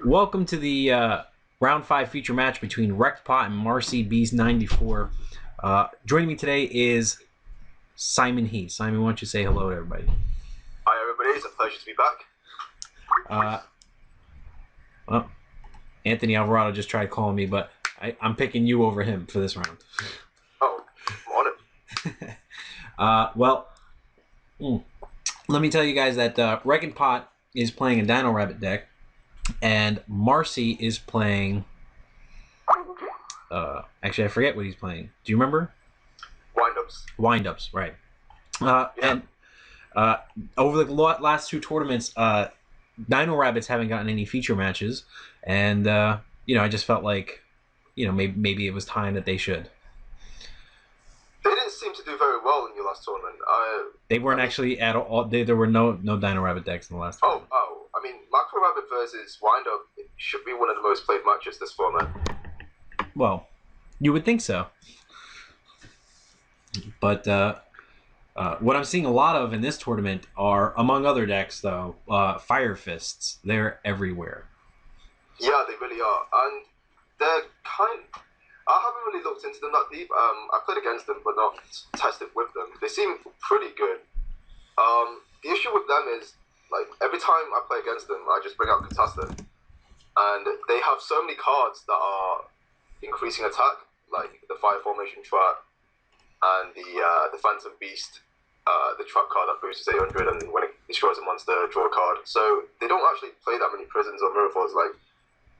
Welcome to the round 5 feature match between Wrecked Pot and Marcy Beast 94. Joining me today is Simon Heath. Simon, why don't you say hello to everybody? Hi everybody, it's a pleasure to be back. Well, Anthony Alvarado just tried calling me, but I'm picking you over him for this round. Oh, I'm on it. Let me tell you guys that Wrecked Pot is playing a Dino-Rabbit deck, and Marcy is playing... actually, I forget what he's playing. Do you remember? Wind-ups. Wind-ups, right. And over the last 2 tournaments, Dino-Rabbits haven't gotten any feature matches, and, I just felt like, maybe it was time that they should. They didn't seem to do very well in your last tournament. They weren't actually at all. There were no Dino-Rabbit decks in the last tournament. I mean, Macro Rabbit versus Wind-Up should be one of the most played matches this format. Well, you would think so. But what I'm seeing a lot of in this tournament are, among other decks, though, Fire Fists. They're everywhere. Yeah, they really are. And they're I haven't really looked into them that deep. I played against them, but not tested with them. They seem pretty good. The issue with them is, like, every time I play against them, I just bring out Kristopher. And they have so many cards that are increasing attack, like the Fire Formation Trap and the Phantom Beast, the trap card that boosts 800, and when it destroys a monster, draw a card. So they don't actually play that many prisons or miracles. Like,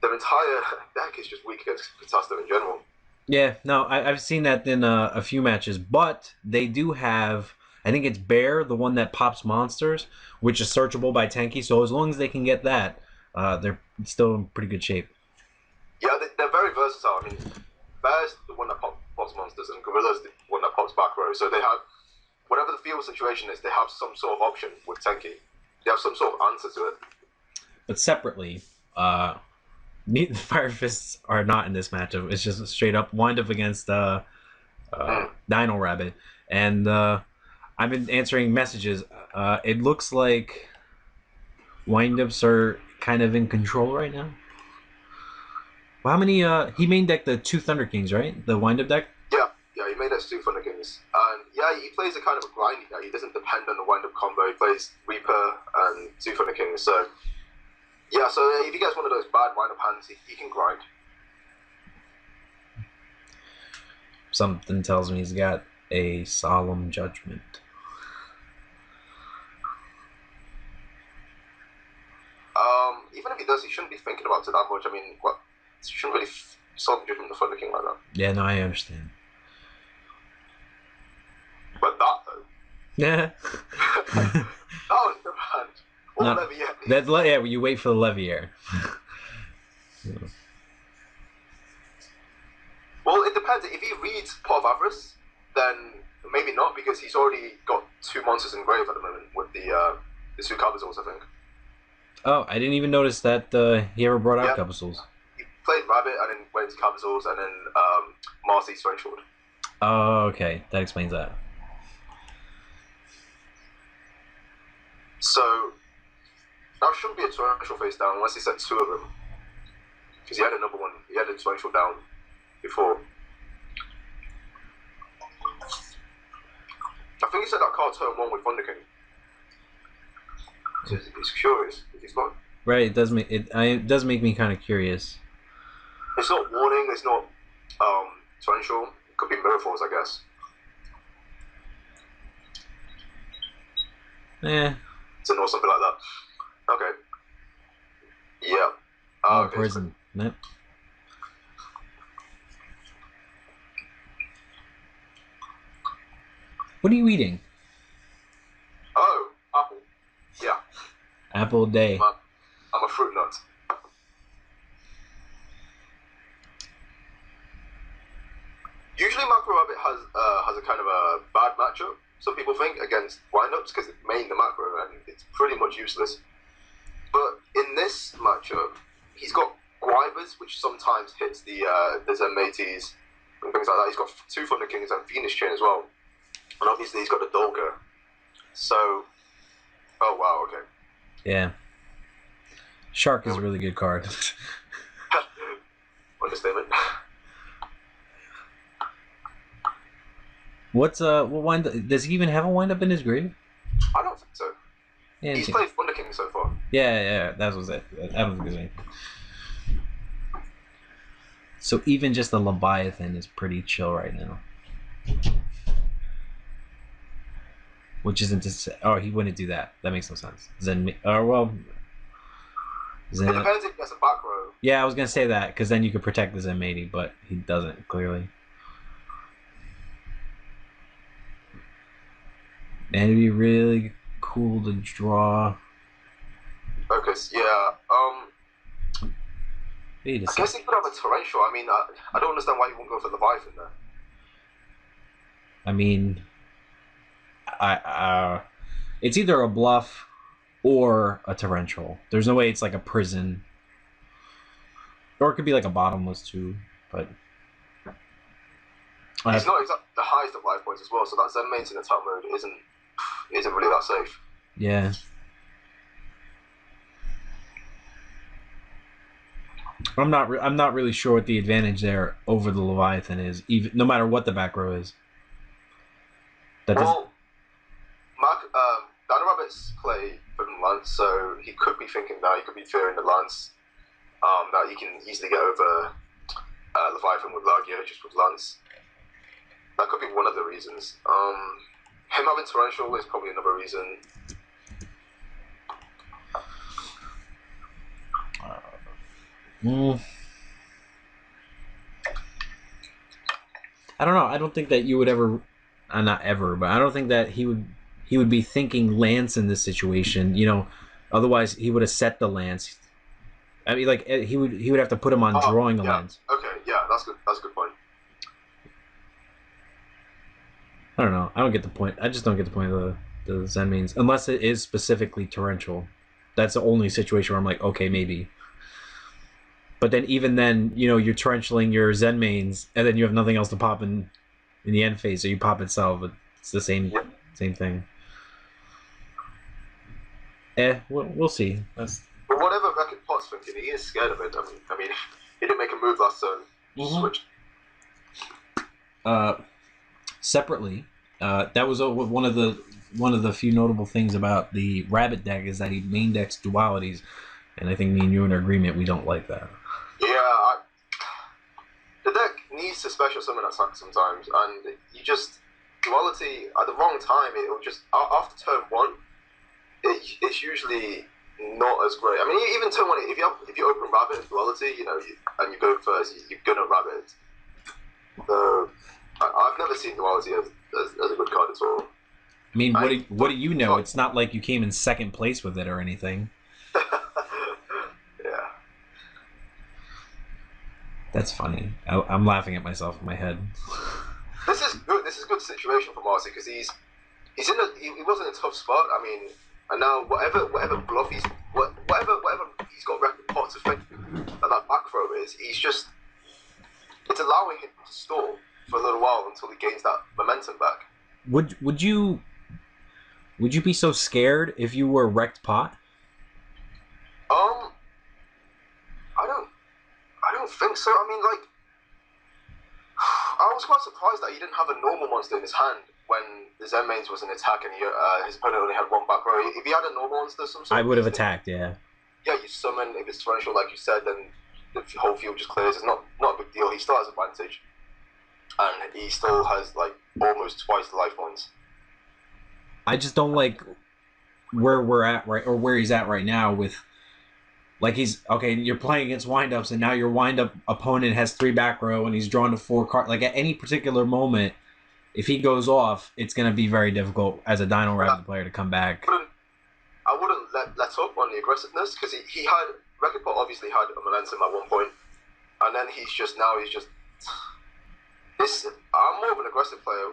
their entire deck is just weak against Kristopher in general. Yeah, no, I've seen that in a few matches, but they do have, I think it's Bear, the one that pops monsters, which is searchable by Tenki, so as long as they can get that, they're still in pretty good shape. Yeah, they're very versatile. I mean, Bear's the one that pops monsters, and Gorilla's the one that pops back row, so they have, whatever the field situation is, they have some sort of option with Tenki. They have some sort of answer to it. But separately, the Fire Fists are not in this matchup. It's just straight up Wind-Up against Dino-Rabbit. And I've been answering messages. It looks like Wind-Ups are kind of in control right now. Well, how many... he main decked the 2 Thunder Kings, right? The Wind-Up deck? Yeah, he made us 2 Thunder Kings. And yeah, he plays a kind of a grindy deck. He doesn't depend on the Wind-Up combo. He plays Reaper and 2 Thunder Kings, so... Yeah, so if he gets one of those bad wind-up hands, he can grind. Something tells me he's got a Solemn Judgment. Even if he does, he shouldn't be thinking about it that much. I mean, he shouldn't really Solemn Judgment the Thunder King like that. Yeah, no, I understand. But that, though... Yeah. That was the hand. Yeah, you wait for the Leviair. Well, it depends. If he reads Pot of Avarice, then maybe not, because he's already got 2 monsters in grave at the moment with the 2 Cabazals, I think. Oh, I didn't even notice that he ever brought out Cabazals. He played Rabbit and then went into Cabazals and then Marcy's Threshold. Oh, okay. That explains that. So... That shouldn't be a torrential face down unless he sent 2 of them. Because he had another one. He had a torrential down before. I think he said that card turn 1 with Thunder King. It's curious. It's not. Right. It does make me kind of curious. It's not warning. It's not torrential. It could be miracles, I guess. Yeah. So or something like that. Okay. Yeah. Okay, prison. Yep. What are you eating? Oh, apple. Yeah. Apple day. I'm a fruit nut. Usually Macro Rabbit has a kind of a bad matchup, some people think, against Wind-Ups, because it's main the macro and it's pretty much useless. But in this matchup, he's got Guivers, which sometimes hits the Zen-Mates and things like that. He's got 2 Thunder Kings and Phoenix Chain as well. And obviously he's got the Dolga. So, oh wow, okay. Yeah. Shark is a really good card. Understatement. What wind up? Does he even have a wind up in his grave? I don't think so. Yeah, He's played Thunder King so far. yeah, that was it. That was a good thing. So even just the Leviathan is pretty chill right now. Which isn't to say, oh, he wouldn't do that. That makes no sense. Zen, well, Zen. It depends if he has a back row. Yeah, I was gonna say that because then you could protect the Zenmaity, but he doesn't clearly. And it'd be really cool to draw. Focus, yeah. I guess he could have a torrential. I mean, I don't understand why you wouldn't go for Leviathan there. I mean, it's either a bluff or a torrential. There's no way it's like a prison, or it could be like a bottomless too. But he's not exactly the highest of life points as well, so that Zen main in attack mode isn't really that safe. Yeah. I'm not really sure what the advantage there over the Leviathan is, even no matter what the back row is. Dino-Rabbits play for the Lance, so he could be thinking that he could be fearing the Lance, that he can easily get over Leviathan with Lagia, just with Lance. That could be one of the reasons. Him having torrential is probably another reason. I don't know. I don't think that you would ever, not ever, but I don't think that he would be thinking Lance in this situation. You know, otherwise he would have set the Lance. I mean, like he would have to put him on drawing the Lance. Okay, yeah, that's good. That's a good point. I don't know. I don't get the point. I just don't get the point of the Zen mains unless it is specifically torrential. That's the only situation where I'm like, okay, maybe. But then even then, you know, you're torrentialing your Zen mains, and then you have nothing else to pop in the end phase, so you pop itself. It's the same thing. We'll see. But whatever Beckett Potts thinking, he is scared of it. I mean, he didn't make a move last turn. Switch. Separately, that was one of the few notable things about the Rabbit deck is that he main decks dualities, and I think me and you are in agreement we don't like that. Yeah, the deck needs to special summon attack sometimes, and you just duality at the wrong time. It'll just after turn one, it's usually not as great. I mean, even turn one, if you open Rabbit and duality, you know, and you go first, you're gonna Rabbit. So I've never seen duality as a good card at all. I mean, what do you know? It's not like you came in second place with it or anything. Yeah. That's funny. I'm laughing at myself in my head. This is good. This is a good situation for Marcy because he was in a tough spot. I mean, and now whatever bluff whatever he's got record pot to think that back throw is, it's allowing him to stall for a little while until he gains that momentum back. Would you be so scared if you were wrecked pot? I don't think so. I mean, like, I was quite surprised that he didn't have a normal monster in his hand when the Zen mains was in attack and his opponent only had one back row. If he had a normal monster, I would have attacked. Yeah. Yeah, you summon. If it's torrential, like you said, then the whole field just clears. It's not a big deal. He still has advantage, and he still has like almost twice the life points. I just don't like where we're at or where he's at right now with, like, he's okay. You're playing against windups, and now your windup opponent has 3 back row, and he's drawn to 4 cards. Like at any particular moment, if he goes off, it's going to be very difficult as a Dino-Rabbit player to come back. I wouldn't let up on the aggressiveness because he had Record Pot obviously had a momentum at one point, and then he's just. I'm more of an aggressive player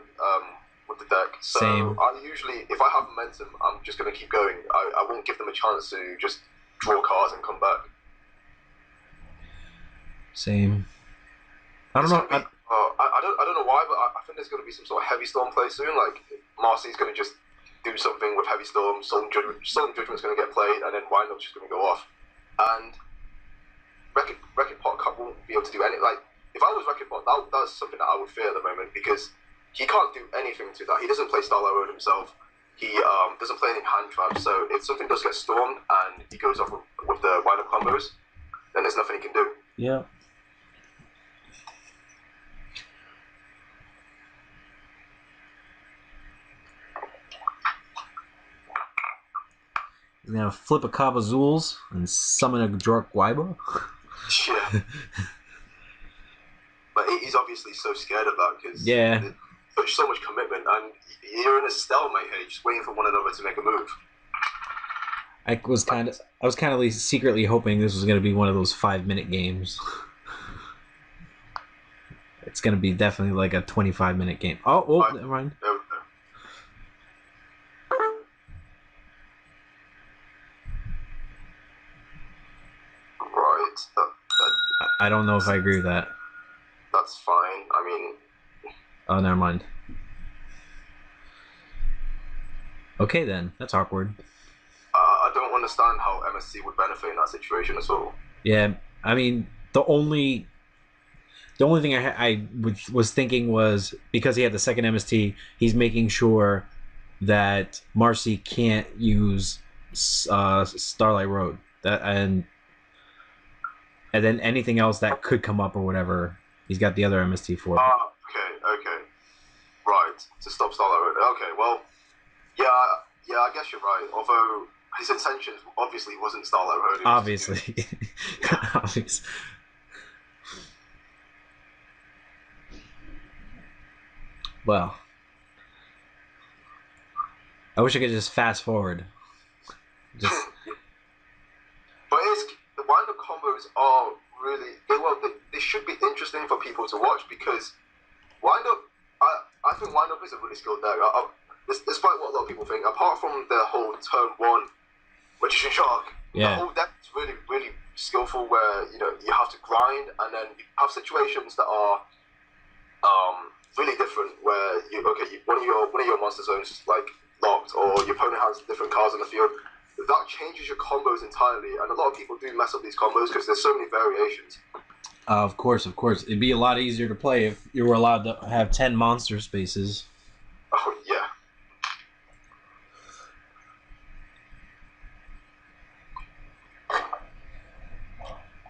with the deck, so Same. I usually, if I have momentum, I'm just going to keep going. I won't give them a chance to just draw cards and come back. Same. I don't know. I don't know why, but I think there's going to be some sort of heavy storm play soon. Like Marcy's going to just do something with heavy storm. Solemn Judgment's going to get played, and then Windup's just going to go off. and Wrecking Pot won't be able to do anything. Like, if I was Wrecking Pot, that's something that I would fear at the moment, because he can't do anything to that. He doesn't play Starlight Road himself. He doesn't play any hand traps, so if something does get stormed and he goes off with the wind-up combos, then there's nothing he can do. Yeah. He's gonna flip a Kabazools and summon a Jork Waiba. Yeah. But he's obviously so scared of that, because yeah, there's so much commitment, and you're in a stalemate here, just waiting for one another to make a move. I was kind of secretly hoping this was going to be one of those 5-minute games. It's going to be definitely like a 25-minute game. Oh, never mind. Right. I don't know if I agree with that. That's fine. I mean... Oh, never mind. Okay, then. That's awkward. I don't understand how MSC would benefit in that situation at all. Yeah, I mean, the only thing I was thinking was, because he had the second MST, he's making sure that Marcy can't use Starlight Road. And then anything else that could come up or whatever, he's got the other MST for. Okay. Right, to stop Starlight Road. Okay, well, yeah, I guess you're right. Although his intentions obviously wasn't Starlight Road. Obviously. Obvious. Well, I wish I could just fast forward. But the wind-up combos are really... They should be interesting for people to watch, because wind-up... I think wind-up is a really skilled deck. Despite what a lot of people think, apart from the whole turn 1 Magician Shark, the whole deck is really, really skillful, where you have to grind, and then you have situations that are really different, where one of your monster zones is like locked, or your opponent has different cards on the field. That changes your combos entirely, and a lot of people do mess up these combos because there's so many variations. Of course. It'd be a lot easier to play if you were allowed to have 10 monster spaces. Oh, yeah.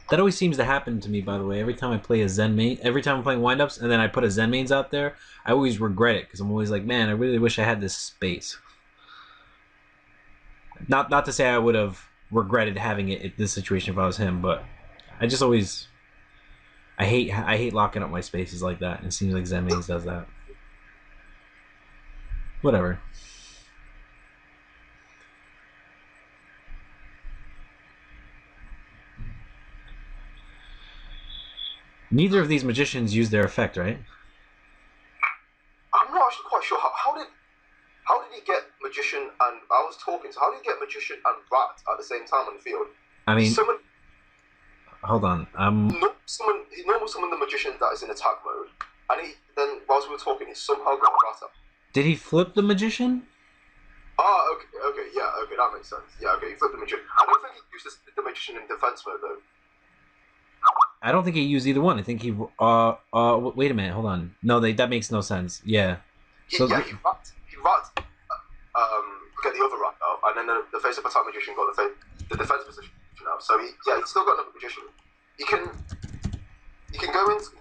That always seems to happen to me, by the way. Every time I play a Zen main, every time I'm playing windups, and then I put a Zen mains out there, I always regret it, because I'm always like, man, I really wish I had this space. Not to say I would have regretted having it in this situation if I was him, but I just always... I hate locking up my spaces like that, and it seems like Zen mains does that. Whatever. Neither of these magicians use their effect, right? I'm not actually quite sure. How did he get Magician and... I was talking, so how did he get Magician and Rat at the same time on the field? I mean... Hold on. He normally summoned the Magician that is in attack mode, and then whilst we were talking, he somehow got Rat up. Did he flip the Magician? Okay, that makes sense. Yeah, okay, he flipped the Magician. I don't think he used the Magician in defense mode, though. I don't think he used either one. I think he... wait a minute, hold on. No, that makes no sense. Yeah. He rat, get the other Rat out, and then the face-up attack Magician got the defense position out. So he's still got another Magician. He can go into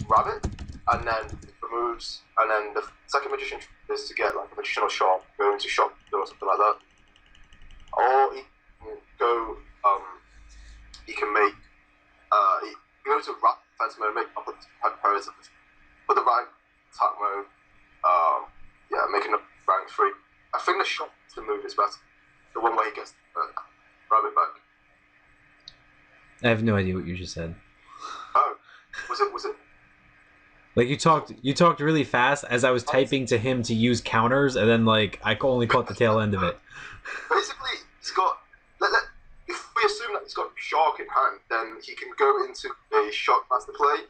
Rabbit, and then removes, and then the second Magician is to get like a Magician or Shop, go into Shop or something like that. Or he can go, he can make, he can go to Rat defense mode, make up pairs, put the rank attack mode, making a rank 3. I think the Shop to move is better. The one where he gets Rabbit back. I have no idea what you just said. Oh, was it? Like you talked really fast as I was typing to him to use counters, and then like I only caught the tail end of it. Basically, he's got. If we assume that he's got Shark in hand, then he can go into a Shark master play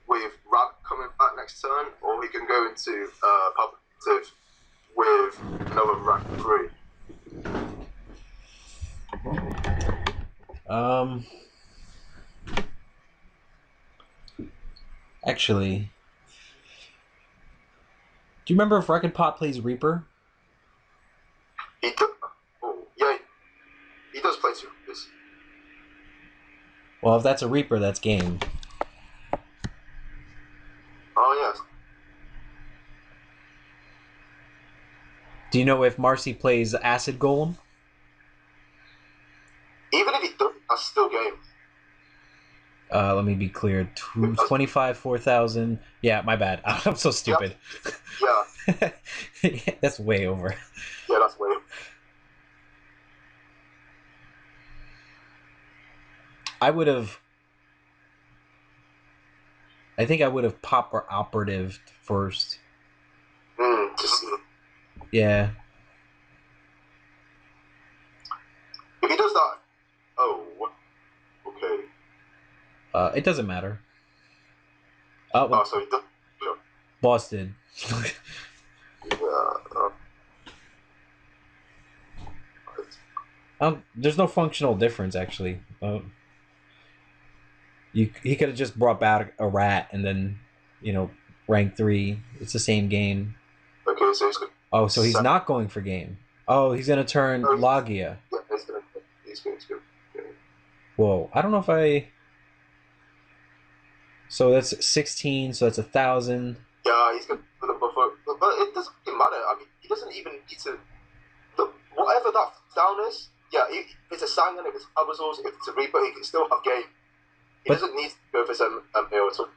with Rabbit coming back next turn, or he can go into Public with another rank 3. Um, actually, do you remember if Record Pot plays Reaper? He does. Oh, yeah, he does play two Reapers. Well, if that's a Reaper, that's game. Oh, yes. Do you know if Marcy plays Acid Golem? Even if he does, that's still game. Let me be clear. 25, 4,000. Yeah, my bad. I'm so stupid. Yeah. That's way over. Yeah, that's way. I would have. I think I would have pop or operative first. Just Yeah. if he does that. Oh, okay. It doesn't matter. Oh, so he does. Sure. Boss did. Yeah. There's no functional difference actually. He could have just brought back a rat and then, rank 3. It's the same game. Okay, so he's good. Oh, so he's not going for game. Oh, he's gonna turn Logia. Yeah, he's good. Yeah. Whoa, I don't know if I. So that's 16. So that's 1,000. Yeah, he's good for the buffer, but it doesn't really matter. I mean, he doesn't even need to. Whatever that down is, yeah, if it's a Sangan, if it's Abazors, if it's a Reaper, he can still have game. He doesn't need to go for some MPO at all.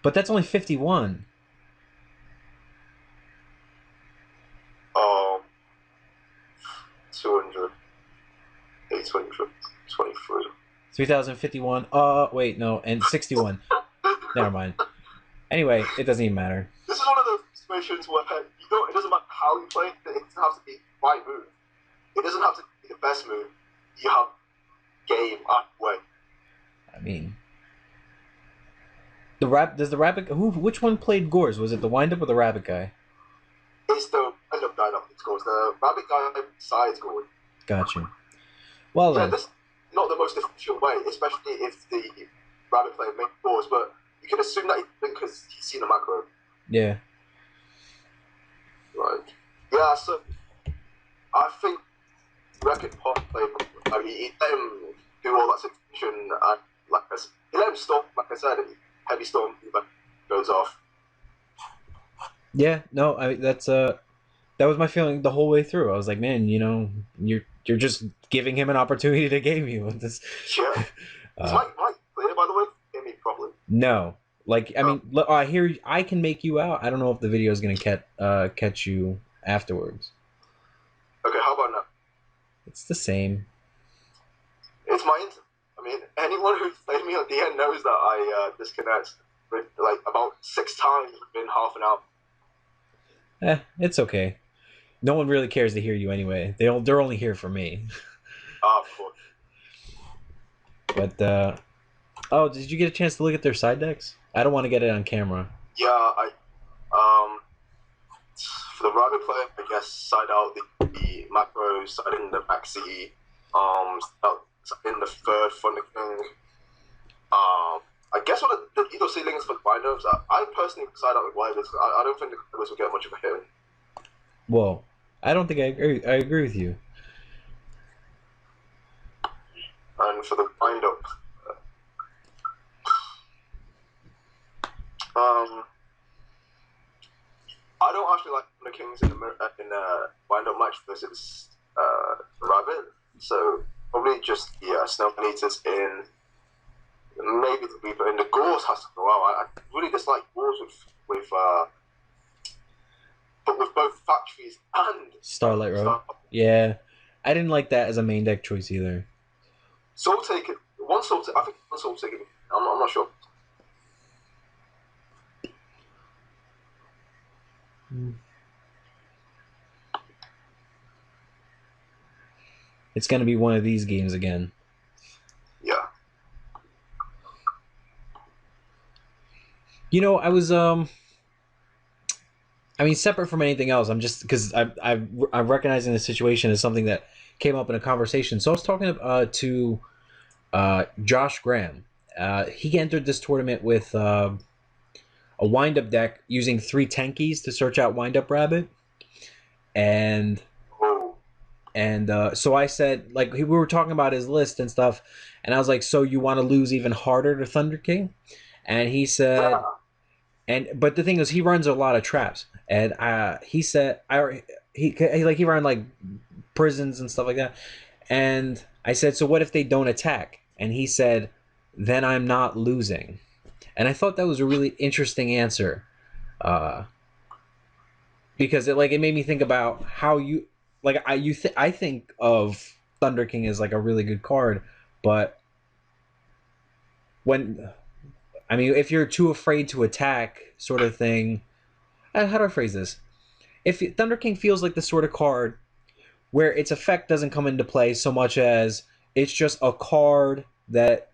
But that's only 51. 200, 800, 23. 3,051. Wait, no, and 61. Never mind. Anyway, it doesn't even matter. This is one of those situations where it doesn't matter how you play, it doesn't have to be the right move. It doesn't have to be the best move. You have game either way. I mean, does the rabbit? Which one played Gores? Was it the wind up or the rabbit guy? It's the end up dynamic scores. The rabbit guy sides going. Gotcha. Well then. That's not the most efficient way, especially if the rabbit player makes scores, but you can assume that because he's seen a macro. Yeah. Right. Yeah, so I think Record Pot played. I mean, he let him do all that situation, and he let him storm. Like I said, heavy storm goes off. Yeah. No. That was my feeling the whole way through. I was like, man, you're just giving him an opportunity to game you with this. Yeah. Is Mike clear, by the way? Hear me properly? No. Like, I mean, I hear I can make you out. I don't know if the video is gonna catch you afterwards. Okay, how about now? It's the same. It's my internet. I mean, anyone who's played me on DN knows that I disconnect like about 6 times within half an hour. It's okay. No one really cares to hear you anyway. They're only here for me. Of course. But did you get a chance to look at their side decks? I don't want to get it on camera. Yeah, for the rabbit player, I guess side out the macros, side in the maxi, in the third Thunder King. I guess one of the Edo ceilings for the binders, I personally side out with Wyvers. I don't think the Wyvers will get much of a hit. Well, I don't think I agree. I agree with you. And for the bind up, I don't actually like the Kings in a bind up match versus Rabbit, so probably just the Snow Eaters in. Maybe the Reaper and the Gores has to go out. I really dislike Gores with both factories and Starlight Road. Yeah, I didn't like that as a main deck choice either. Soul Taker, I think one Soul Taker. I'm not sure. It's gonna be one of these games again. Yeah. I was separate from anything else. I'm just because I'm recognizing the situation as something that came up in a conversation. So I was talking to Josh Graham. He entered this tournament with a wind-up deck using 3 Tenkies to search out Wind-Up Rabbit, and Oh, so I said, like, we were talking about his list and stuff, and I was like, so you want to lose even harder to Thunder King? And he said, yeah. but the thing is, he runs a lot of traps, and he said, he ran like prisons and stuff like that, and I said, so what if they don't attack? And he said, then I'm not losing. And I thought that was a really interesting answer, uh, because it made me think about how you I think of Thunder King as like a really good card, but when I mean if you're too afraid to attack, sort of thing. How do I phrase this? If Thunder King feels like the sort of card where its effect doesn't come into play so much as it's just a card that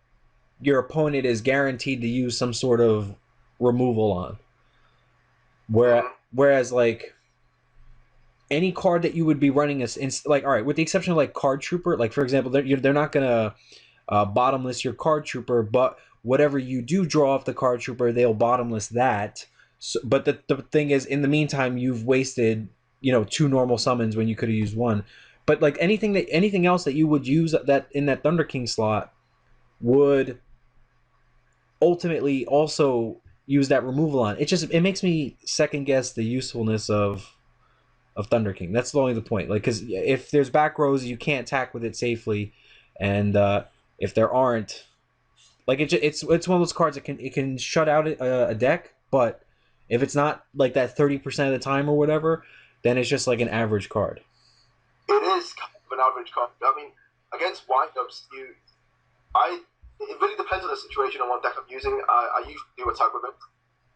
your opponent is guaranteed to use some sort of removal on. Whereas like any card that you would be running like, all right, with the exception of like Card Trooper, like for example, they're not gonna bottomless your Card Trooper, but whatever you do draw off the Card Trooper, they'll bottomless that. So, but the thing is, in the meantime, you've wasted 2 normal summons when you could have used 1. But like anything else that you would use that in that Thunder King slot would ultimately also use that removal on. It makes me second guess the usefulness of Thunder King. That's only the point. Like, because if there's back rows, you can't attack with it safely, and if there aren't, like it's one of those cards that can shut out a deck, but if it's not like that 30% of the time or whatever, then it's just like an average card. It is kind of an average card. I mean, against windups, it really depends on the situation and what deck I'm using. I usually do attack with it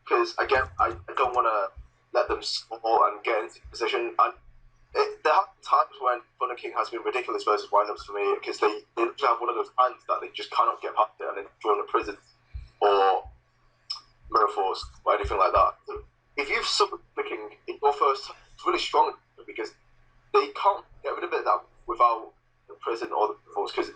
because again, I don't want to let them stall and get into position. And there have been times when Thunder King has been ridiculous versus windups for me because they have one of those hands that they just cannot get past it and then draw the prison or Mirror Force or anything like that. So if you've summoned Thunder King in your first, it's really strong because they can't get rid of it that without the prison or the force because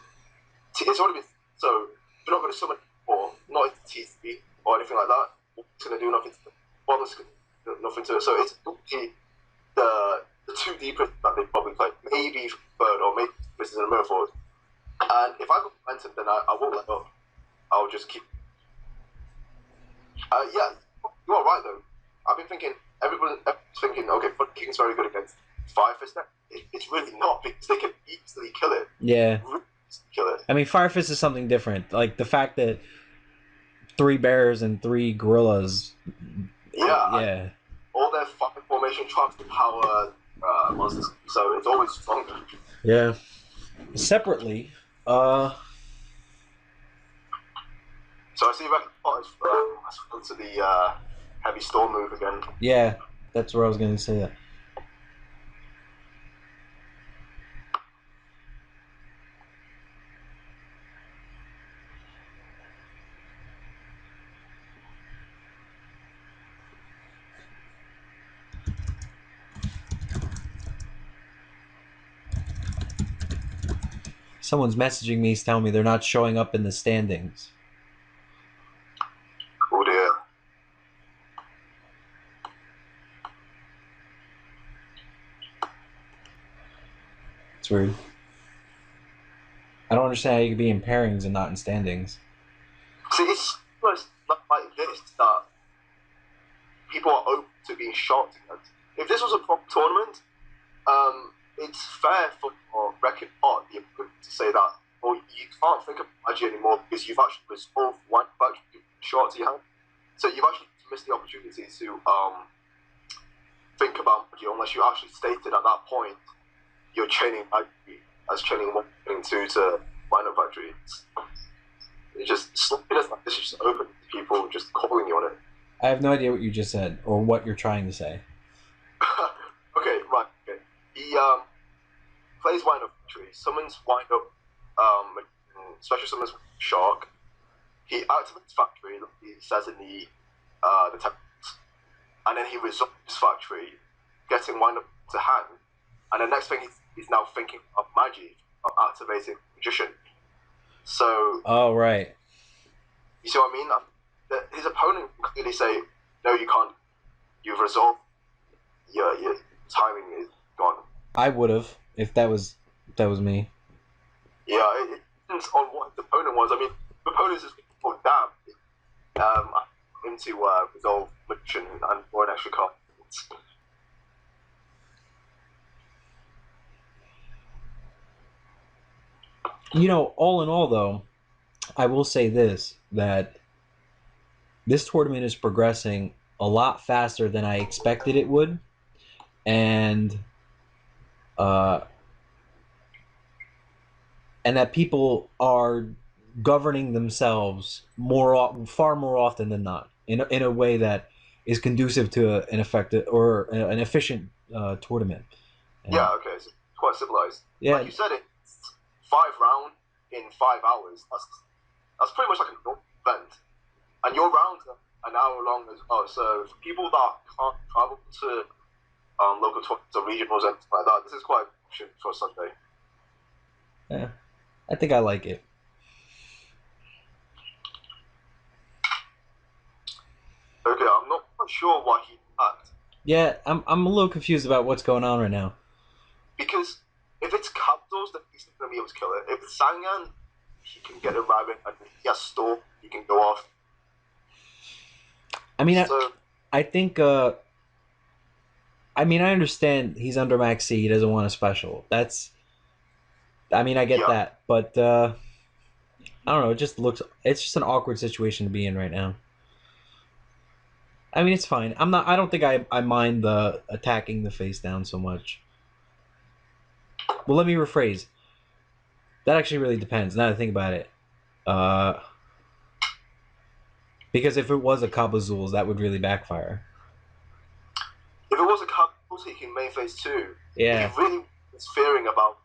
it's already been. So you're not going to summon it or not TCB or anything like that. It's going to do nothing. Nothing to it. So it's the 2D prison that they probably play. Maybe third or maybe this is a mirror forward. And if I go momentum, then I won't let up. I'll just keep. Yeah, you are right though. I've been thinking. Everyone's thinking, okay, Thunder King's very good against Fire Fist deck. It's really not because they can easily kill it. Yeah. Really kill it. I mean, Fire Fist is something different. Like the fact that 3 bears and 3 gorillas. Yeah. All their fucking formation traps to power monsters, so it's always stronger. Yeah. Separately, So I see Record Potters to the heavy storm move again. Yeah, that's where I was going to say that. Someone's messaging me, telling me they're not showing up in the standings. Oh dear. It's weird. I don't understand how you could be in pairings and not in standings. See, it's not like this that people are open to being shocked against. If this was a proper tournament, it's fair for Record Pot the ability to say that, well, you can't think of Magic anymore because you've actually resolved one factor short to your hand. So you've actually missed the opportunity to think about Magic unless you actually stated at that point you're chaining Magic as chaining 1, chaining 2 to Final Factory. It's just it's just open to people just calling you on it. I have no idea what you just said or what you're trying to say. Okay, right. Okay. He plays Wind Up Factory, summons Wind Up, special summons Shark. He activates Factory, he says in the text, and then he resolves Factory, getting Wind Up to hand. And the next thing he's now thinking of Magic, of activating Magician. So Oh, right. you see what I mean? His opponent can clearly say, "No, you can't. You've resolved. Your timing is gone." I would have if that was me. Yeah, it depends on what the opponent was. I mean, the opponent is, oh damn, him to resolve mission and for an extra card. You know, all in all, though, I will say this, that this tournament is progressing a lot faster than I expected it would, and uh, that people are governing themselves far more often than not, in a way that is conducive to an effective or an efficient tournament. And Yeah, okay, so quite civilized. yeah, Like you said, it's 5 rounds in 5 hours. That's pretty much like a normal event. And your rounds are an hour long as well. So for people that can't travel to local tournaments or regionals and stuff like that, this is quite an option for Sunday. yeah, I think I like it. Okay, I'm not quite sure why he attacked. Yeah, I'm a little confused about what's going on right now. Because if it's capitals, then he's not going to be able to kill it. If it's Sangan, he can get a rabbit, and if he has Storm, he can go off. I mean, So, I think. I mean, I understand he's under max C. He doesn't want a special. That's. I mean, I get yeah. that, but I don't know. It just looks. It's just an awkward situation to be in right now. I mean, it's fine. I'm not. I don't think I mind the attacking the face down so much. Well, let me rephrase. That actually really depends. Now that I think about it, uh, because if it was a Kabazools, that would really backfire. If it was a capitals, he can main phase 2. Yeah. If he really was fearing about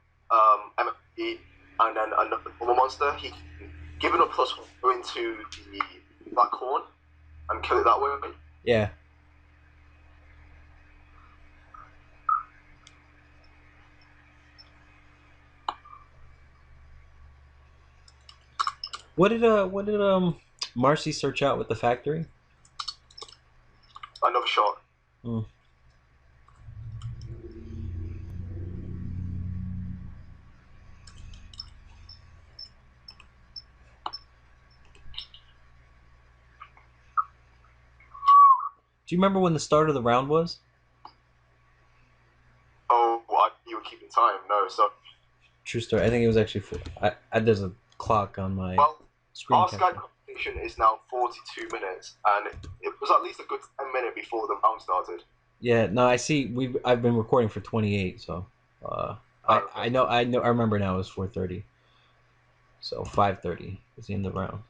MFP and then another normal monster, he can give it a plus one, go into the black horn and kill it that way. Yeah. What did Marcy search out with the factory? Another shot. Hmm. Do you remember when the start of the round was? Oh, you were keeping time. No, so True story. I think it was actually. There's a clock on my well, screen our capture. Skype conversation is now 42 minutes, and it was at least a good 10 minutes before the round started. Yeah. No, I see. I've been recording for 28, so I know. I remember now. It was 4:30. So 5:30 is the end of the round.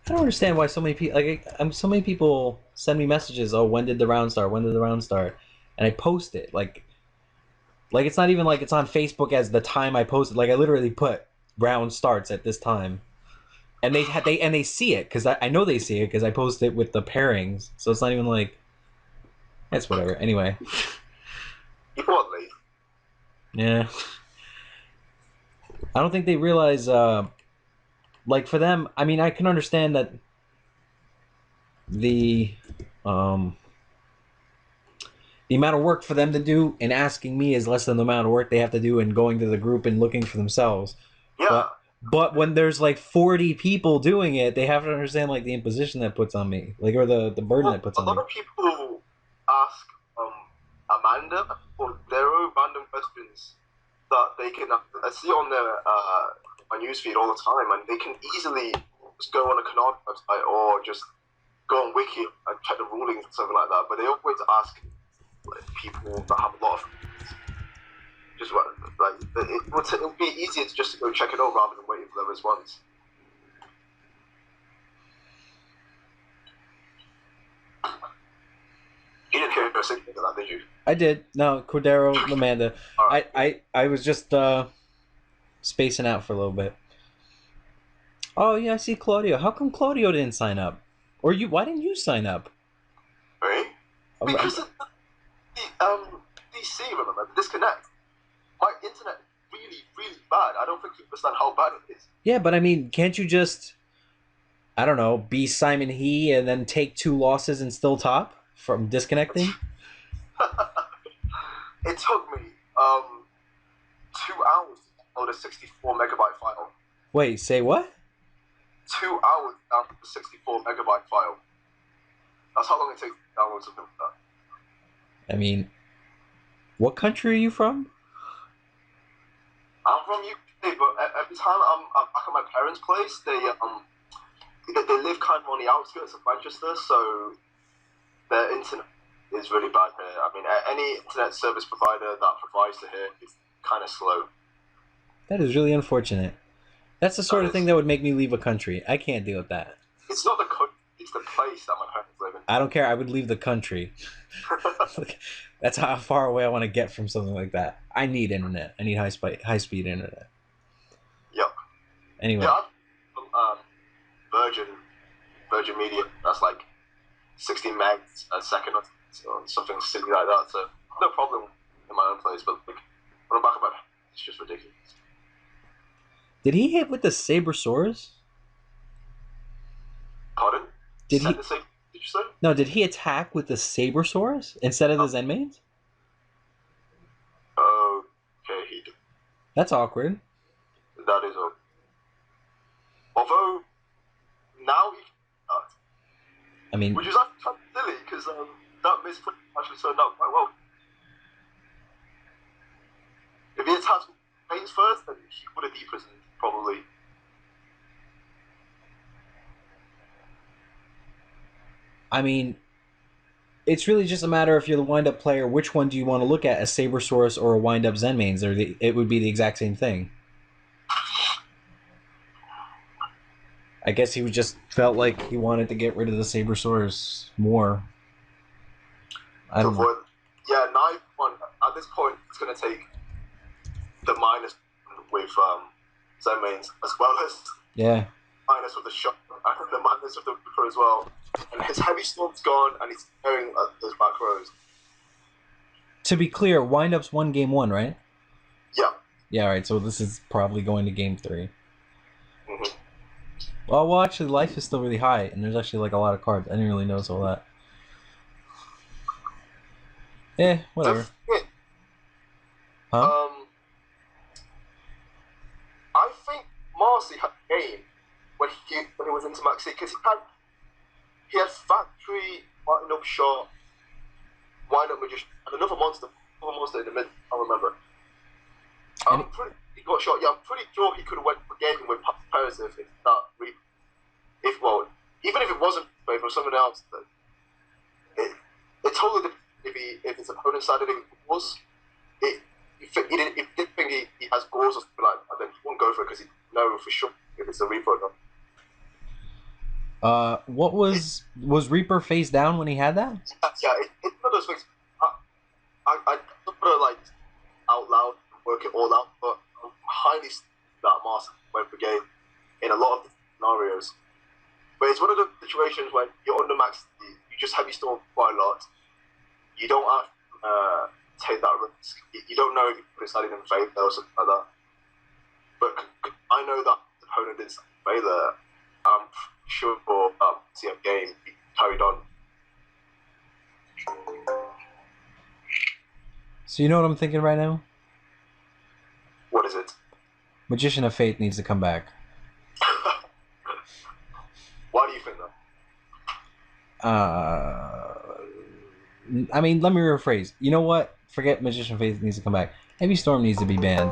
I don't understand why so many people so many people send me messages. Oh, when did the round start? When did the round start? And I post it like it's not even like it's on Facebook as the time I posted. Like I literally put round starts at this time, and they see it because I know they see it because I post it with the pairings. So it's not even like it's whatever. Anyway, People are late. yeah, I don't think they realize. Like for them, I mean, I can understand that the um the amount of work for them to do and asking me is less than the amount of work they have to do in going to the group and looking for themselves. Yeah. But when there's like 40 people doing it, they have to understand like the imposition that puts on me, like or the burden that puts on me. A lot of people ask Amanda for their own random questions that they can see on their my newsfeed all the time, and they can easily just go on a Canard website or just go on Wiki and check the rulings and something like that. But they always ask people that have a lot of just like it would be easier to just go check it out rather than waiting for their response. You didn't hear a single of that, did you? I did. No, Cordero, Amanda. Right. I was just spacing out for a little bit. Oh yeah, I see Claudio. How come Claudio didn't sign up? Or why didn't you sign up? Right? Because of DC, remember, the disconnect. My internet is really, really bad. I don't think you understand how bad it is. Yeah, but I mean, can't you just, I don't know, be Simon He and then take 2 losses and still top from disconnecting? It took me 2 hours to download a 64 megabyte file. Wait, say what? 2 hours to download a 64 megabyte file. That's how long it takes to download something like that. I mean, what country are you from? I'm from UK, but every time I'm back at my parents' place, they live kind of on the outskirts of Manchester, so their internet is really bad here. I mean, any internet service provider that provides to here is kind of slow. That is really unfortunate. That's the sort of thing is. that would make me leave a country. I can't deal with that. It's not the country, it's the place that my parents live in. I don't care. I would leave the country. That's how far away I want to get from something like that. I need internet. I need high speed internet. Yep. Anyway. Yeah, I'm Virgin Media. That's like 60 megs a second or something silly like that. So no problem in my own place, but like when I'm back about it, it's just ridiculous. Did he hit with the Sabersaurus? Pardon? Did he? Did you say? No, did he attack with the Sabersaurus instead of the Zenmaines? Okay, he did. That's awkward. That is all. Although now he can't. I mean, which is actually kind of silly because that misplay actually turned out quite well. If he attacked Baines first, then he would have de-prisoned, probably. I mean, it's really just a matter if you're the wind-up player, which one do you want to look at, a Sabersaurus or a wind-up Zenmaines? It would be the exact same thing. I guess he just felt like he wanted to get rid of the Sabersaurus more. I don't know. Yeah, knife one. At this point, it's going to take the minus with Zenmaines as well as minus with the shot and the minus with the Reaper as well. And his heavy storm's gone, and he's staring at those back rows. To be clear, wind-up's won game 1, right? Yeah. Yeah, all right. So this is probably going to game 3. Mm-hmm. Well, actually, life is still really high, and there's actually like a lot of cards. I didn't really notice all that. Whatever. Huh? I think Marcy had a game when he was into Maxi because he had Factory, wind up shot, wind up magician, and another monster in the middle. I remember. He got shot. Yeah, I'm pretty sure he could have went for game with Paris if that. Even if it wasn't for someone else, it totally depends if his opponent sided it was. If he didn't think he has goals or something like that, then he won't go for it because he know for sure if it's a Reaper or not. What was Reaper face down when he had that? Yeah, it's one of those things. I don't want to like out loud work it all out, but I'm highly that Mars went for game in a lot of scenarios. But it's one of the situations where you're under max, you just heavy storm quite a lot. You don't have to take that risk. You don't know if you're deciding in favour or something like that. But I know that the opponent did favour. I'm sure for CM game he carried on. So you know what I'm thinking right now? What is it? Magician of Fate needs to come back. Why do you think that? I mean, let me rephrase. You know what? Forget Magician of Fate needs to come back. Heavy Storm needs to be banned.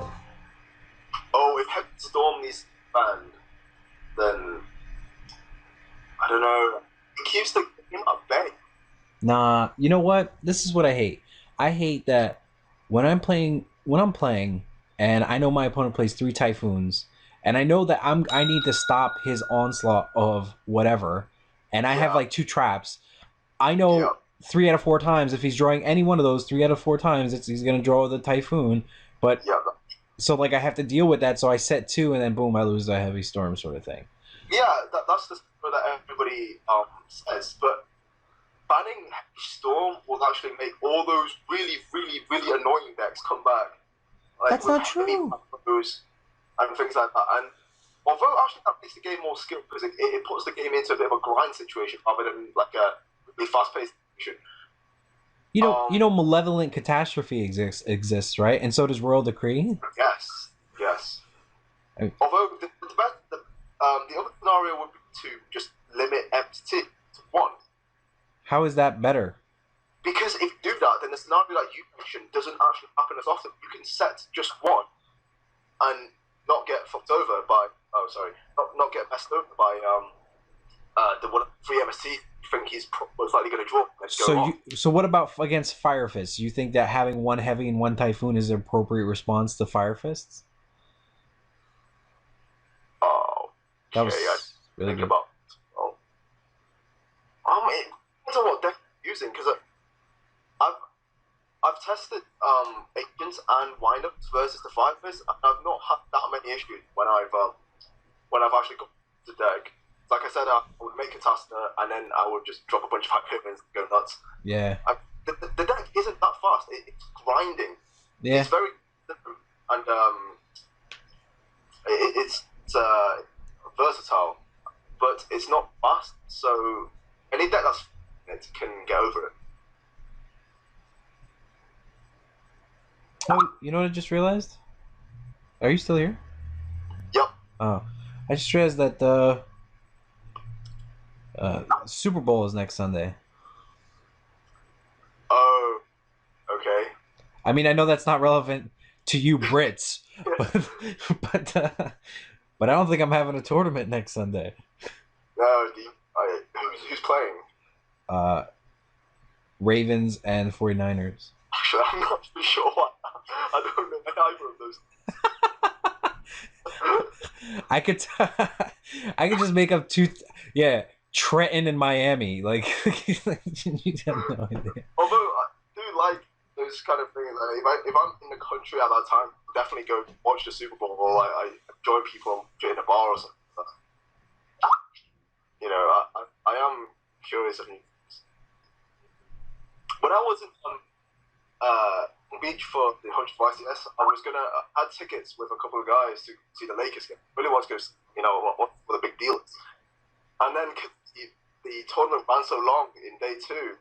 Oh, if Heavy Storm needs to be banned, then I don't know. It keeps the game at bay. Nah, you know what? This is what I hate. I hate that when I'm playing, and I know my opponent plays 3 Typhoons, and I know that I need to stop his onslaught of whatever, and I have like 2 traps. I know 3 out of 4 times if he's drawing any one of those 3 out of 4 times, he's gonna draw the Typhoon. But so like I have to deal with that. So I set 2, and then boom, I lose the Heavy Storm sort of thing. Yeah, that's the that everybody says, but banning Storm will actually make all those really, really, really annoying decks come back. Like, That's not true. And things like that. And although actually that makes the game more skilled because it puts the game into a bit of a grind situation rather than like a really fast-paced situation. You know, malevolent catastrophe exists, right? And so does royal decree. Yes, yes. Although the other scenario would be to just limit empty to 1. How is that better? Because if you do that, then the scenario like you mentioned doesn't actually happen as often. You can set just 1 and not get fucked over by not get messed over by the 3 MST you think he's most likely going to draw. So what about against Fire Fists? You think that having 1 heavy and 1 typhoon is an appropriate response to Fire Fists? Oh, that was really good. It depends on what deck you're using because I've tested agents and windups versus the Fire Fist, and I've not had that many issues when I've actually got the deck. Like I said, I would make a Catastor and then I would just drop a bunch of Hyperions and go nuts. Yeah. The deck isn't that fast. It's grinding. Yeah. It's very different, and it's versatile, but it's not fast. So any deck that's it can get over it. Oh, you know what I just realized? Are you still here? Yep. Oh, I just realized that the Super Bowl is next Sunday. Oh, okay. I mean, I know that's not relevant to you Brits, but I don't think I'm having a tournament next Sunday. No, who's playing? Ravens and 49ers. Actually, I'm not too sure. I don't know either of those. I could just make up 2. Trenton and Miami. Like, you have no idea. Although I do like those kind of things. If I'm in the country at that time, I'll definitely go watch the Super Bowl, or I join people in a bar or something. You know, I am curious. When I was in beach for the 100th YCS, I had tickets with a couple of guys to see the Lakers game. Really want to go, what the big deal is. And then the tournament ran so long in day 2,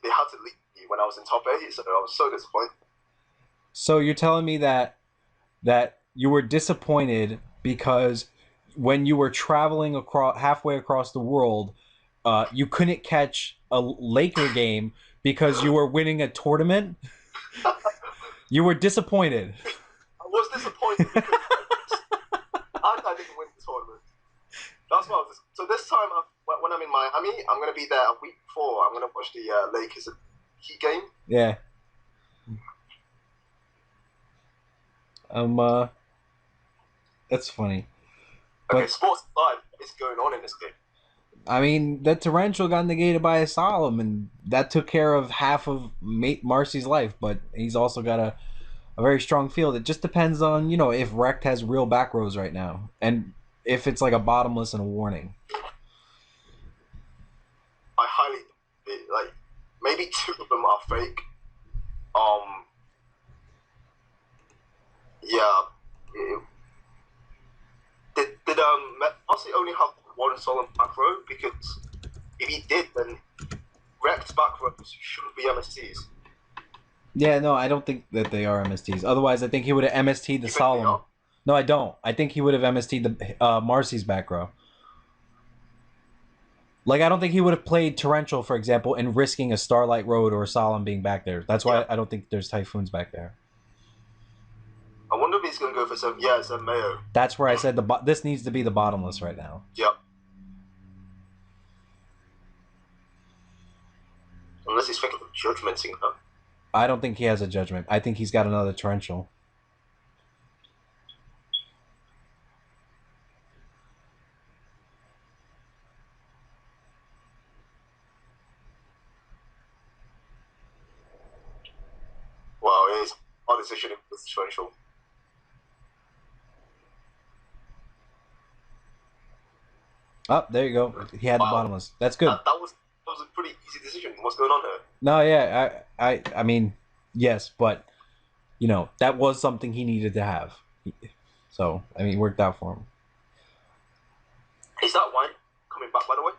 they had to leave me when I was in top 8, so I was so disappointed. So you're telling me that you were disappointed because when you were traveling halfway across the world, you couldn't catch a Laker game because you were winning a tournament? You were disappointed. I was disappointed because I didn't win the tournament. That's what I was. So this time, when I'm in Miami, I'm going to be there a week before. I'm going to watch the Lakers Heat game. Yeah. That's funny. Okay, Sports Live is going on in this game. I mean, that torrential got negated by a solemn, and that took care of half of Marcy's life, but he's also got a very strong field. It just depends on, if Rect has real back rows right now, and if it's like a bottomless and a warning. I highly, maybe 2 of them are fake. Did Marcy only have 1 solid back row? Because if he did, then Rect's back rows shouldn't be MSTs. Yeah, no, I don't think that they are MSTs. Otherwise, I think he would have MST'd the Solemn. No, I don't. I think he would have MST'd the Marcy's back row. Like, I don't think he would have played Torrential, for example, and risking a Starlight Road or a Solemn being back there. That's why I don't think there's Typhoons back there. I wonder if he's going to go for some Mayo. That's where I said this needs to be the bottomless right now. Yep. Unless he's thinking of judgmenting them. I don't think he has a judgment. I think he's got another Torrential. Wow, it is our decision with the Torrential. Oh, there you go. He had the bottomless. That's good. That was was a pretty easy decision. What's going on here? No, yeah, I mean, yes, but you know that was something he needed to have. So I mean, it worked out for him. Is that wine coming back, by the way?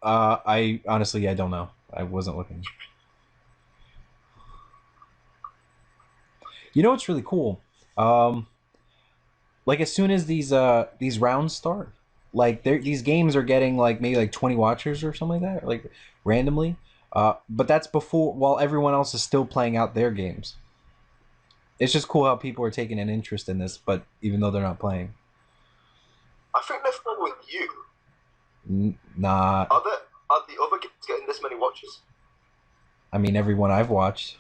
I honestly, I don't know. I wasn't looking. You know what's really cool? Like as soon as these rounds start, like these games are getting like maybe like 20 watchers or something like that, like randomly. But that's before while everyone else is still playing out their games. It's just cool how people are taking an interest in this, but even though they're not playing. I think they're following you. Nah. Are the other games getting this many watches? I mean, everyone I've watched.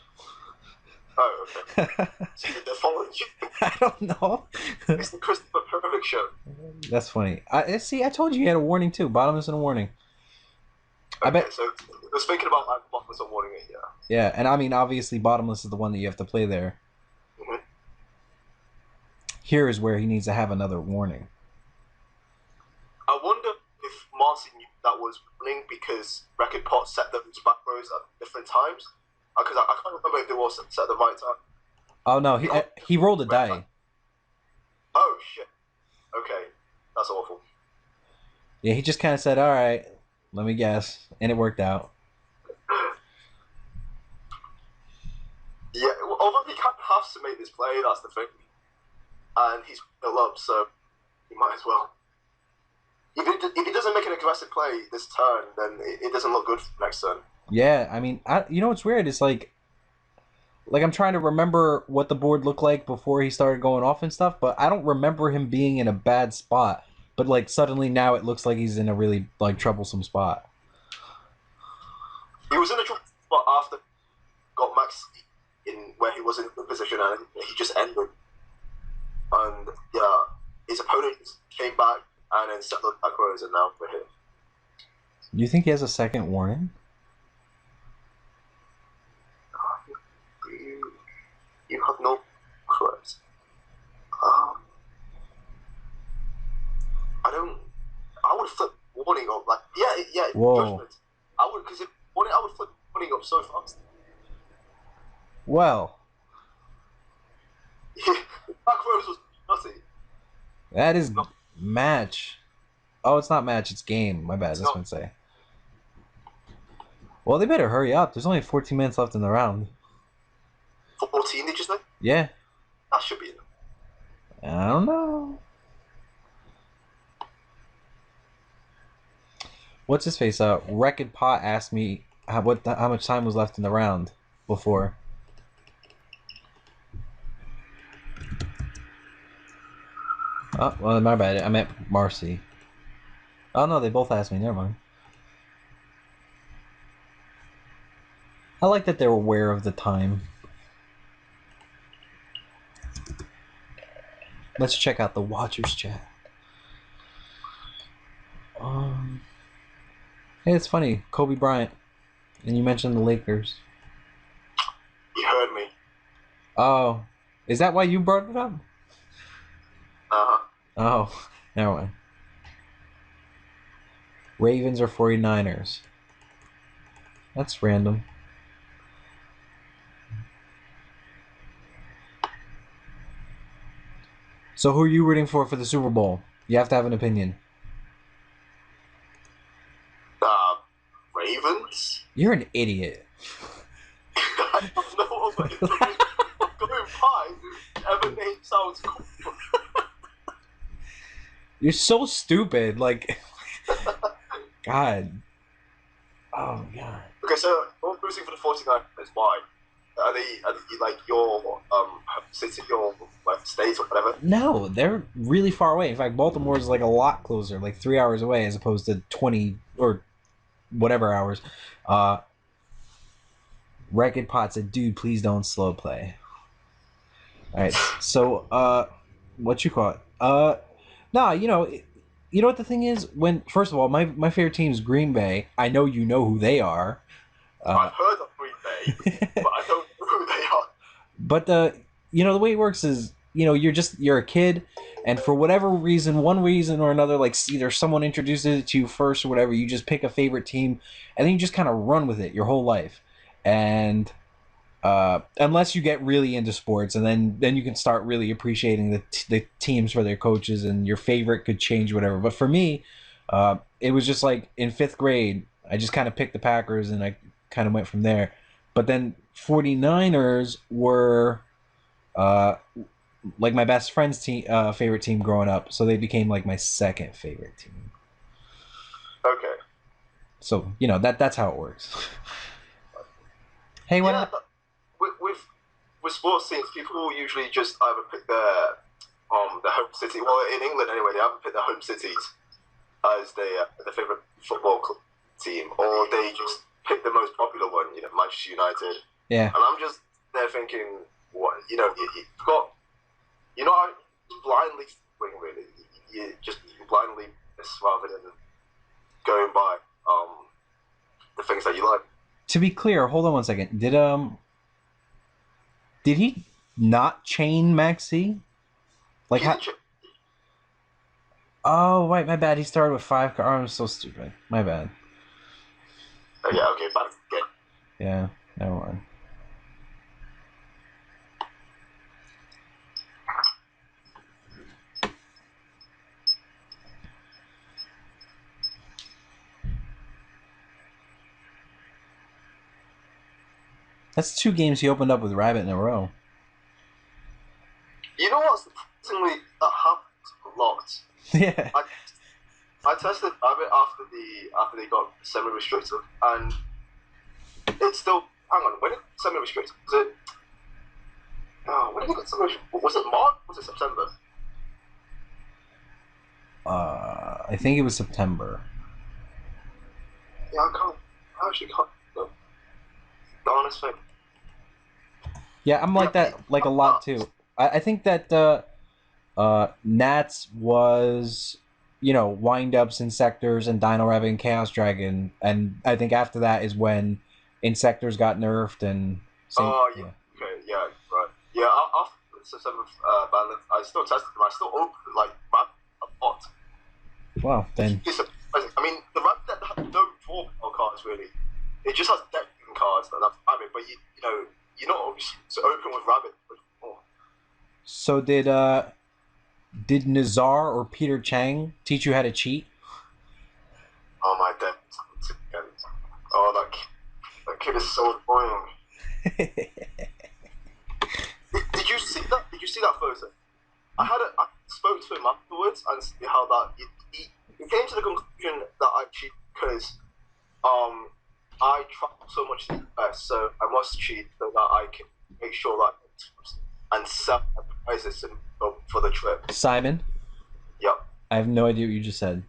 Oh, okay. So they're following you. I don't know. It's the Kristopher Perovic show. That's funny. See, I told you had a warning too. Bottomless and a warning. Okay, I bet. So I was thinking about like bottomless and warning it. Yeah. Yeah, and I mean, obviously, bottomless is the one that you have to play there. Mm-hmm. Here is where he needs to have another warning. I wonder if Marcy knew that was running because Record Pot set those back rows at different times. Because I can't remember if they were set at the right time. Oh no, he rolled a die. Oh shit. Okay, that's awful. Yeah, he just kind of said, "All right, let me guess," and it worked out. Yeah, although he kind of has to make this play, that's the thing. And he's built up, so he might as well. If he doesn't make an aggressive play this turn, then it doesn't look good for next turn. Yeah, I mean, you know what's weird? It's like I'm trying to remember what the board looked like before he started going off and stuff, but I don't remember him being in a bad spot. But like suddenly now it looks like he's in a really like troublesome spot. He was in a trouble spot after got Max in where he was in the position and he just ended. And yeah, his opponent came back and then set the back rows and now we're here. Do you think he has a second warning? You have no clues. I would flip warning up like yeah. Whoa. Judgment. I would because I would flip warning up so fast. Well, Back rows was nothing. that is match. Oh, it's not match. It's game. My bad. That's what I'm saying. Well, they better hurry up. There's only 14 minutes left in the round. 14, did you say? Yeah. That should be enough. I don't know. What's his face? Wrecked Pot asked me how much time was left in the round before. Oh, well, my bad. I meant Marcy. Oh no, they both asked me. Never mind. I like that they're aware of the time. Let's check out the Watchers chat. Hey, it's funny. Kobe Bryant. And you mentioned the Lakers. You heard me. Oh. Is that why you brought it up? Uh-huh. Oh. Never mind. Ravens or 49ers? That's random. So who are you rooting for the Super Bowl? You have to have an opinion. Ravens? You're an idiot. I don't know what going by. Ever name sounds cool. You're so stupid. Like, God. Oh, God. Okay, so I'm rooting for the 49ers. Why? Are they like your city, your like state or whatever? No, they're really far away. In fact, Baltimore is like a lot closer, like 3 hours away, as opposed to 20 or whatever hours. Wrecked Pot said, "Dude, please don't slow play." All right, so what you call it? Nah, you know what the thing is. When first of all, my favorite team is Green Bay. I know you know who they are. I've heard of Green Bay, but I don't know who they are. But the way it works is, you're a kid, And for whatever reason, one reason or another, like either someone introduces it to you first or whatever, you just pick a favorite team, and then you just kind of run with it your whole life. And unless you get really into sports, and then you can start really appreciating the teams for their coaches, and your favorite could change whatever. But for me, it was just like in fifth grade, I just kind of picked the Packers, and I kind of went from there. But then 49ers were like my best friend's team, favorite team growing up, so they became like my second favorite team. Okay. So that's how it works. Hey, what? Yeah, but with sports teams, people usually just either pick their home city. Well, in England anyway, they either pick their home cities as their favorite football team, or they just pick the most popular one. Manchester United. Yeah. And I'm just there thinking, what you've got. I blindly wing really. You blindly miss rather than going by the things that you like. To be clear, hold on one second. Did he not chain Maxi? Like how? Oh, right, my bad. He started with 5 cards. Oh, I'm so stupid. My bad. Oh, yeah, okay, but again. Yeah, never mind. That's 2 games he opened up with Rabbit in a row. You know what's surprisingly that happens a lot. Yeah. I tested Rabbit after they got semi-restricted, and it's still. Hang on, when did semi-restricted? Was it? Oh, when did they get semi-restricted? Was it March? Or was it September? I think it was September. Yeah, I actually can't. The honest thing. Yeah, I'm like that, like a lot too. I think that Nats was, wind-ups, Insectors, and Dino-Rabbit and Chaos Dragon, and I think after that is when Insectors got nerfed and. Oh, yeah. Okay, yeah, right. Yeah, after September ban, I still tested them. I still opened like a lot. Wow, then. I mean, the Rabbit that had no draw cards really. It just has deck cards and that's Rabbit, but you're not so open with Rabbit. So did Nazar or Peter Chang teach you how to cheat? Oh my god! Oh, that kid is so annoying. Did you see that? Did you see that photo? I spoke to him afterwards and see how that he came to the conclusion that I cheat because I travel so much in the US, so I must cheat so that I can make sure that and sell prices for the trip. Simon? Yep. I have no idea what you just said.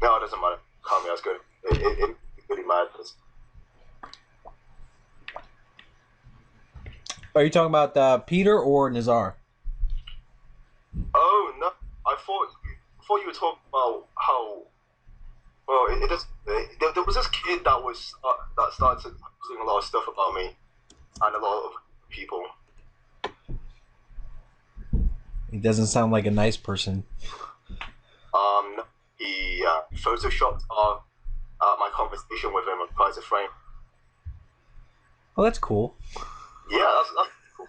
No, it doesn't matter. Calm me, that's good. It really matters. Are you talking about Peter or Nazar? Oh no! I thought you were talking about how. Well, there was this kid that started doing a lot of stuff about me, and a lot of people. He doesn't sound like a nice person. He photoshopped my conversation with him and tried to frame. Oh, that's cool. Yeah, that's cool.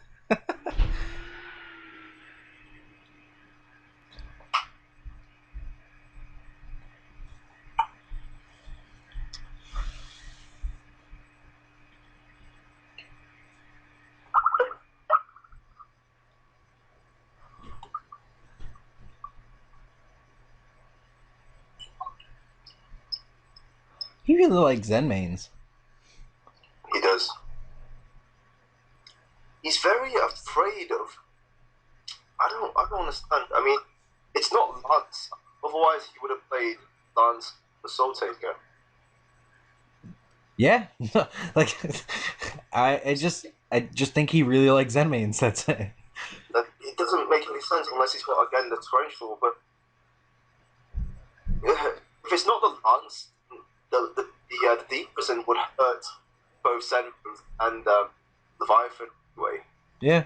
He really likes Zen mains. He does. He's very afraid of. I don't understand. I mean, it's not Lance. Otherwise, he would have played Lance the Soul Taker. Yeah, like I just think he really likes Zen mains. That's it. It doesn't make any sense unless he's got again the torrential. But if it's not the Lance, the deep prison would hurt both Zen and Leviathan anyway. Yeah.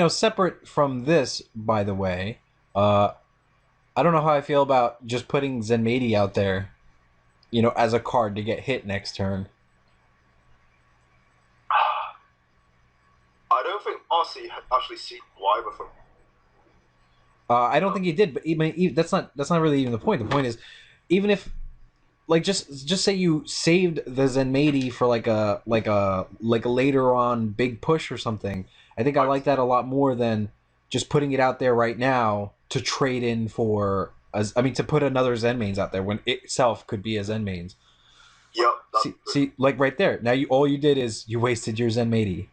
Separate from this, by the way, I don't know how I feel about just putting Zenmaity out there, as a card to get hit next turn. I don't think RC had actually seen why before. I don't think he did, but even that's not really even the point. The point is, even if just say you saved the Zenmaity for like a later on big push or something. I think I like that a lot more than just putting it out there right now to trade in for. To put another Zen mains out there when it itself could be a Zen mains. Yep. See, like right there. Now all you did is you wasted your Zenmaity.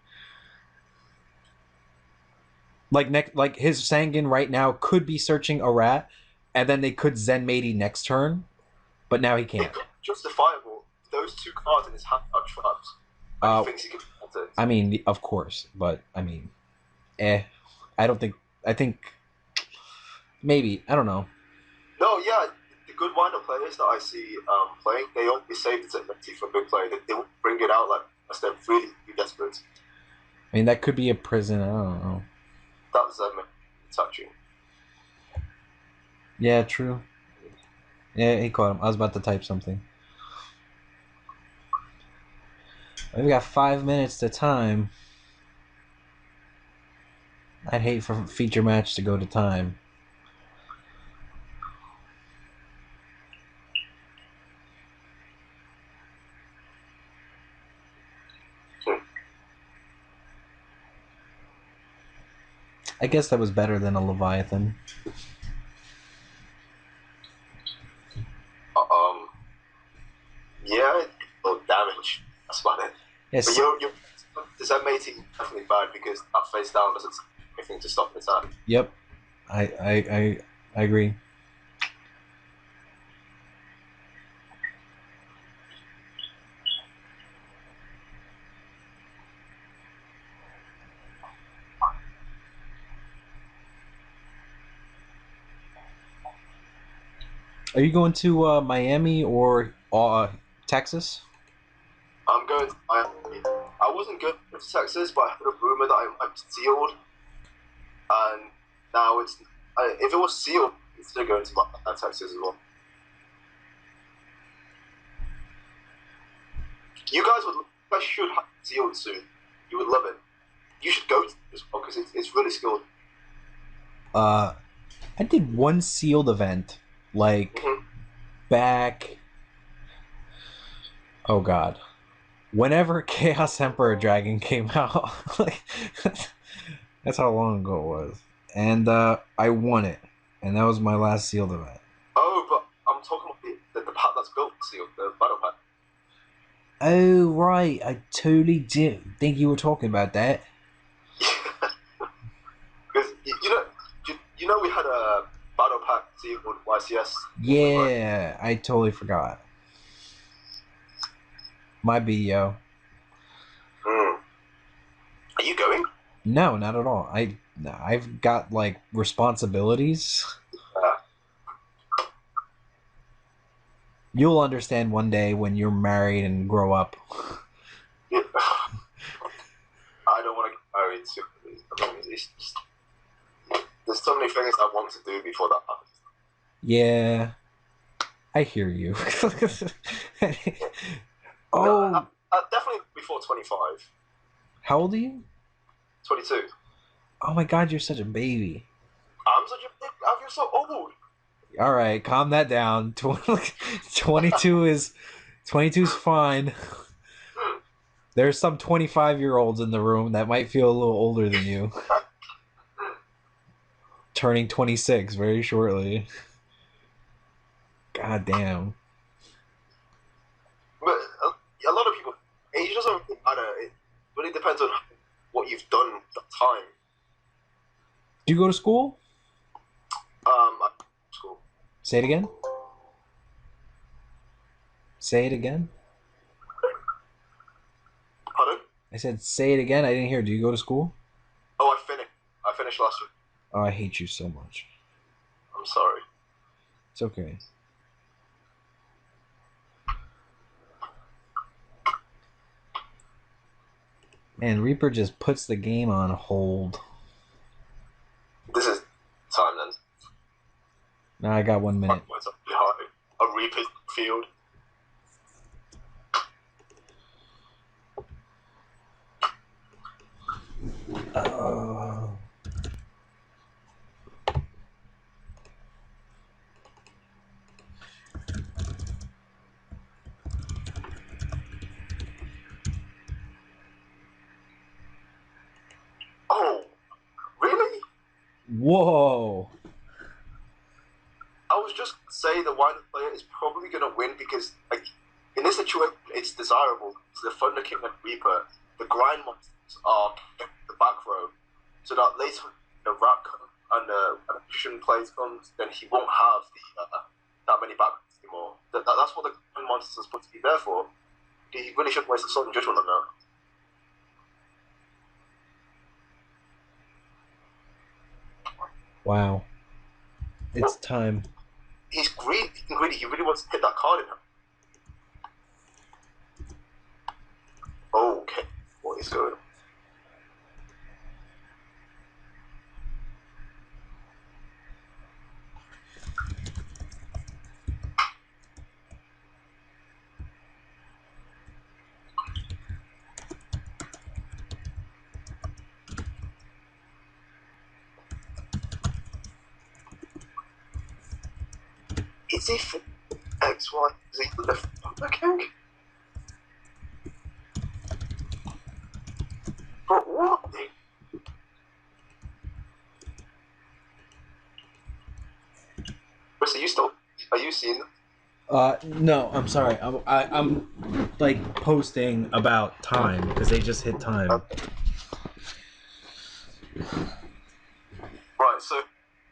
Like his Sangan right now could be searching a rat, and then they could Zenmaity next turn, but now he can't. Justifiable. Those two cards in his hand are traps. And he thinks he can it. I mean, of course, but I mean, I don't think. I think maybe I don't know. No, yeah, the good wind-up players that I see playing, they always save the Zenmaity for a big play. They won't bring it out like unless they're really desperate. I mean, that could be a prison. I don't know. That was touching. Yeah, true. Yeah, he caught him. I was about to type something. We got 5 minutes to time. I'd hate for feature match to go to time. I guess that was better than a Leviathan. Yeah, damage. That's about it. Yes. But the Zenmaity definitely bad because that face down doesn't do anything to stop its hand. Yep. I agree. Are you going to Miami or Texas? I'm going to Miami. I wasn't going to Texas, but I heard a rumor that I might be sealed. And now if it was sealed, it's still going to Texas as well. You guys should have sealed soon. You would love it. You should go to this one because it's really skilled. I did one sealed event back. Oh God, whenever Chaos Emperor Dragon came out, that's how long ago it was, and I won it, and that was my last sealed event. Oh, but I'm talking about the pack that's built sealed, the battle pack. Oh right, I totally did think you were talking about that. Because you know we had a battle pack sealed YCS. Yeah, I totally forgot. My B, yo. Are you going? No, not at all. I've got responsibilities. You'll understand one day when you're married and grow up. Yeah. I don't want to get married soon. I mean, there's so many things I want to do before that happens. Yeah, I hear you. No, definitely before 25. How old are you? 22. Oh my God, you're such a baby. I'm such a big. I feel so old. All right, calm that down. 22 is fine. There's some 25-year-olds in the room that might feel a little older than you. Turning 26 very shortly. God damn. But a lot of people, age doesn't really matter. It really depends on what you've done at that time. Do you go to school? School. Say it again. Say it again. Pardon? I said say it again. I didn't hear. Do you go to school? Oh, I finished. I finished last week. Oh, I hate you so much. I'm sorry. It's okay. Man, Reaper just puts the game on hold. I got 1 minute. What's up behind a Reaper's field? Oh, really? Whoa. I was just say the wider player is probably gonna win because, like, in this situation, it's desirable. The Thunder King and Reaper, the grind monsters are in the back row, so that later the rat and the magician plays comes, then he won't have the that many back rows anymore. That's what the grind monsters are supposed to be there for. He really shouldn't waste a sudden judgment on that. Wow. It's time. He's greedy. He really wants to hit that card in him. Okay, what is going on? Is he XY? Is he the Thunder King? But what? Chris, are you seeing them? No, I'm sorry. I'm like posting about time because they just hit time. Right, so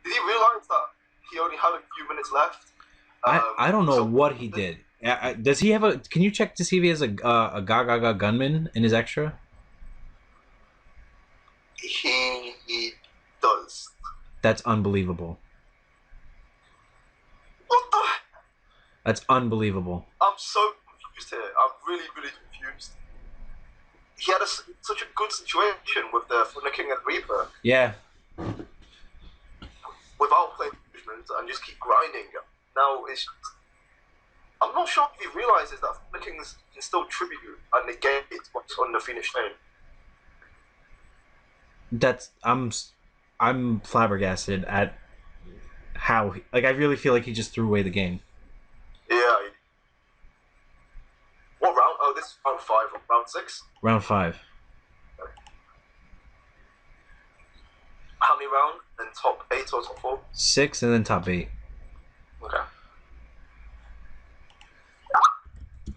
did he realize that he only had a few minutes left? I don't know what he did. Does he have a? Can you check to see if he has a Gaga gunman in his extra? He does. That's unbelievable. What the? That's unbelievable. I'm so confused here. I'm really, really confused. He had such a good situation with the Thunder King and Reaper. Yeah. Without playing punishment and just keep grinding. Now it's. I'm not sure if he realizes that Thunder King can still tribute and negate what's on the finish line. That's I'm flabbergasted at how I really feel like he just threw away the game. Yeah. What round? Oh, this is round 5 or round 6? Round 5. How many rounds? Then top 8 or top 4? 6 and then top 8. Okay.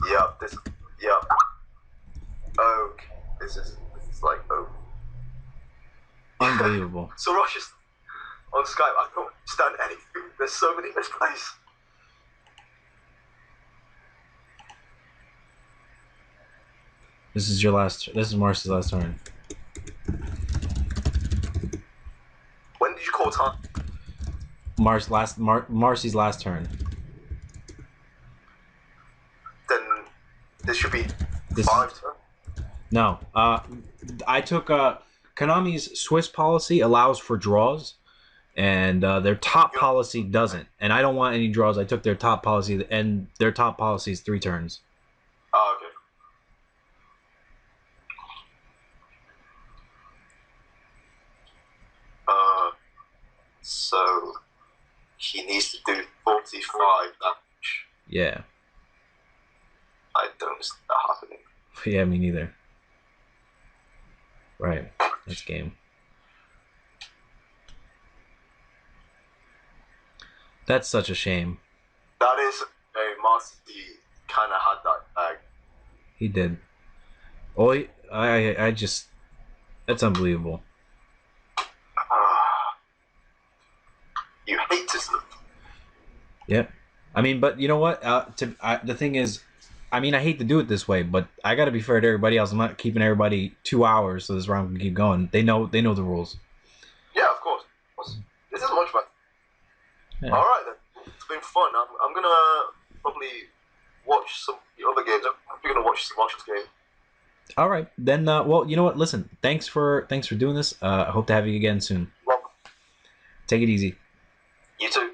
Yeah, yeah. Okay, this is like, oh. Unbelievable. So Rush is on Skype, I don't understand anything. There's so many misplays. This is Marcy's last turn. When did you call time? Marcy's last turn. Then this should be 5 turns. No. I took Konami's Swiss policy allows for draws, and their top policy doesn't. And I don't want any draws. I took their top policy, and their top policy is 3 turns. Oh, okay. So he needs to do 45 damage. Yeah. I don't see that happening. Yeah, me neither. Right. That's game. That's such a shame. That is a Marcy kind of had that bag. He did. Oh, I just... That's unbelievable. You hate to see it. Yep. I mean, but you know what? The thing is, I mean, I hate to do it this way, but I got to be fair to everybody else. I'm not keeping everybody 2 hours so this round can keep going. They know the rules. Yeah, of course. This is much fun. Yeah. All right, then. It's been fun. I'm going to probably watch some of the other games. I'm probably going to watch some Marshall's game. All right. Then, well, you know what? Listen, thanks for doing this. I hope to have you again soon. Welcome. Take it easy. You too.